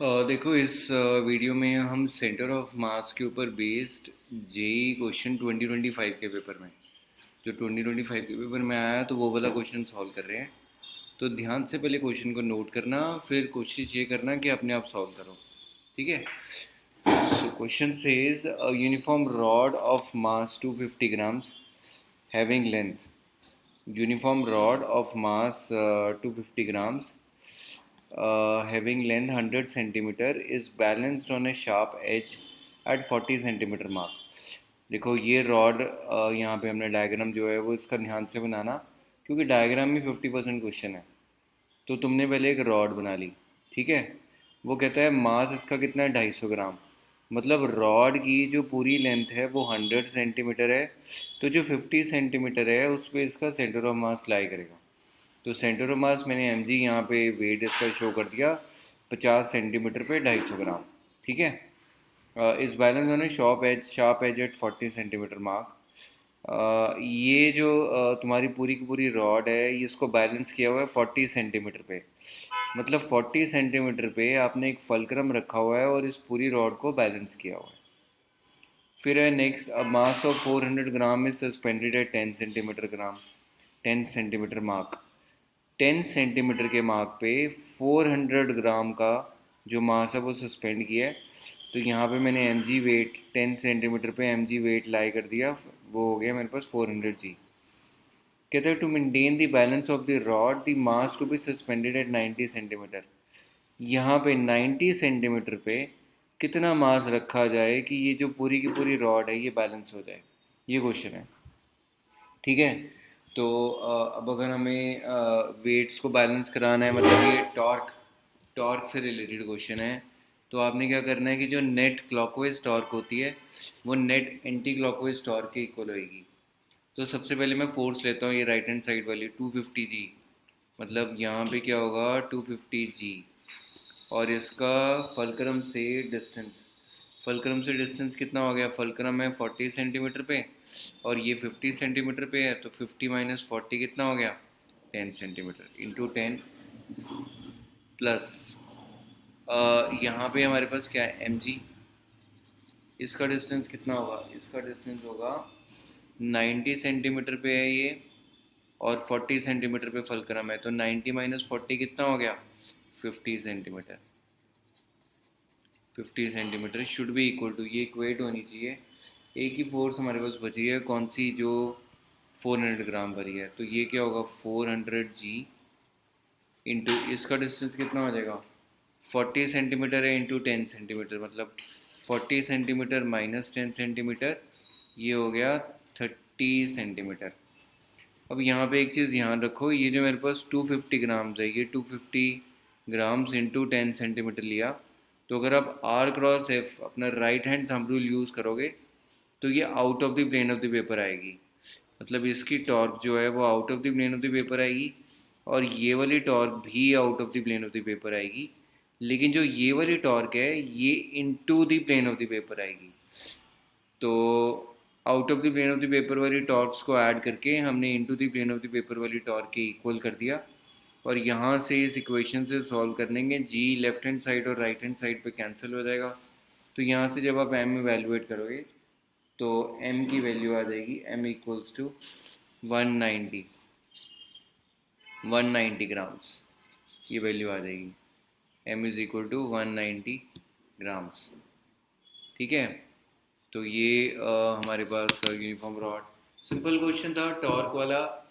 देखो इस वीडियो में हम सेंटर ऑफ मास के ऊपर बेस्ड जेई क्वेश्चन 2025 के पेपर में जो 2025 के पेपर में आया तो वो वाला क्वेश्चन सॉल्व कर रहे हैं। तो ध्यान से पहले क्वेश्चन को नोट करना, फिर कोशिश ये करना कि अपने आप सॉल्व करो। ठीक है। So question says a uniform rod of mass 250 grams having length uniform rod of mass 250 grams having length 100 centimeter is balanced on a sharp edge at 40 centimeter mark। देखो ये रॉड यहाँ पे हमने डायग्राम जो है वो इसका ध्यान से बनाना, क्योंकि डायग्राम में 50% क्वेश्चन है। तो तुमने पहले एक रॉड बना ली, ठीक है। वो कहता है मास इसका कितना है, 250 ग्राम। मतलब रॉड की जो पूरी लेंथ है वो 100 सेंटीमीटर है। तो जो 50 सेंटीमीटर है उस पर इसका सेंटर ऑफ मास लाई करेगा। तो सेंटर ऑफ मास मैंने एम जी यहाँ पे वेट इसका शो कर दिया 50 सेंटीमीटर पे 250 ग्राम। ठीक है। इस बैलेंस होने sharp edge at 40 centimetre mark. ये जो तुम्हारी पूरी की पूरी रॉड है ये इसको बैलेंस किया हुआ है 40 सेंटीमीटर पे। मतलब 40 सेंटीमीटर पे आपने एक फलक्रम रखा हुआ है और इस पूरी रॉड को बैलेंस किया हुआ है। फिर है next, a mass of 400 gram is suspended at 10 centimetre mark. 10 centimetre के मार्क पे 400 ग्राम का जो मास है वो सस्पेंड किया है। तो यहाँ पे मैंने एम जी वेट 10 सेंटीमीटर पे एम जी वेट लाई कर दिया, वो हो गया मेरे पास 400 जी। कहते हैं to maintain the balance of the rod the mass to be suspended at 90 centimetre. यहाँ पे 90 सेंटीमीटर पे कितना मास रखा जाए कि ये जो पूरी की पूरी रॉड है ये बैलेंस हो जाए, ये क्वेश्चन है। ठीक है। तो अब अगर हमें वेट्स को बैलेंस कराना है, मतलब ये टॉर्क टॉर्क से रिलेटेड क्वेश्चन है। तो आपने क्या करना है कि जो नेट क्लॉकवाइज टॉर्क होती है वो नेट एंटी क्लॉकवाइज टॉर्क के इक्वल होएगी। तो सबसे पहले मैं फोर्स लेता हूँ ये राइट हैंड साइड वाली 250 जी। मतलब यहाँ पे क्या होगा 250 जी। और इसका फलक्रम से डिस्टेंस, फलक्रम से डिस्टेंस कितना हो गया, फलक्रम है 40 सेंटीमीटर पे और ये 50 सेंटीमीटर पे है। तो 50 - 40 कितना हो गया, 10 सेंटीमीटर इंटू 10 प्लस यहाँ पे हमारे पास क्या है एम जी। इसका डिस्टेंस कितना होगा, इसका डिस्टेंस होगा 90 सेंटीमीटर पे है ये और 40 सेंटीमीटर पे फलक्रम है। तो 90 - 40 कितना हो गया, 50 centimetre. 50 centimetre should be equal to, ये इक्वेट होनी चाहिए। एक ही फोर्स हमारे पास बची है, कौन सी, जो 400 ग्राम वाली है। तो ये क्या होगा 400 जी इंटू इसका डिस्टेंस कितना हो जाएगा, 40 सेंटीमीटर है इंटू 10 सेंटीमीटर, मतलब 40 सेंटीमीटर माइनस 10 सेंटीमीटर, ये हो गया 30 सेंटीमीटर। अब यहाँ पे एक चीज़ ध्यान रखो, ये जो मेरे पास 250 ग्राम्स है, ये 250 ग्राम्स इंटू 10 सेंटीमीटर लिया। तो अगर आप आर क्रॉस एफ अपना right hand thumb rule use करोगे तो ये out of the plane of the paper आएगी। मतलब इसकी टॉर्क जो है वो out of the plane of the paper आएगी और ये वाली टॉर्क भी out of the plane of the paper आएगी। लेकिन जो ये वाली टॉर्क है ये into the plane of the paper आएगी। तो out of the plane of the paper वाली टॉर्क्स को ऐड करके हमने into the plane of the paper वाली टॉर्क के इक्वल कर दिया। और यहाँ से इस इक्वेशन से सॉल्व कर लेंगे, जी लेफ्ट हैंड साइड और राइट हैंड साइड पे कैंसिल हो जाएगा। तो यहाँ से जब आप एम इवेलुएट करोगे तो एम की वैल्यू आ जाएगी, एम इक्वल्स टू 190 190 ग्राम्स, ये वैल्यू आ जाएगी। M is equal to 190 grams. ठीक है। तो ये हमारे पास यूनिफॉर्म रॉड, सिंपल क्वेश्चन था टॉर्क वाला।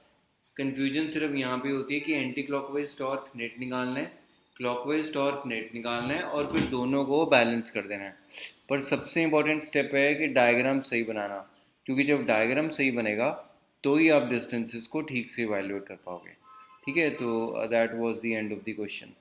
कन्फ्यूजन सिर्फ यहाँ पे होती है कि एंटी क्लॉकवाइज टॉर्क नेट निकालना है, क्लॉकवाइज टॉर्क नेट निकालना है और फिर दोनों को बैलेंस कर देना है। पर सबसे इंपॉर्टेंट स्टेप है कि डायग्राम सही बनाना, क्योंकि जब डायग्राम सही बनेगा तो ही आप डिस्टेंसेस को ठीक से इवैल्यूएट कर पाओगे। ठीक है। तो that was the end of the question.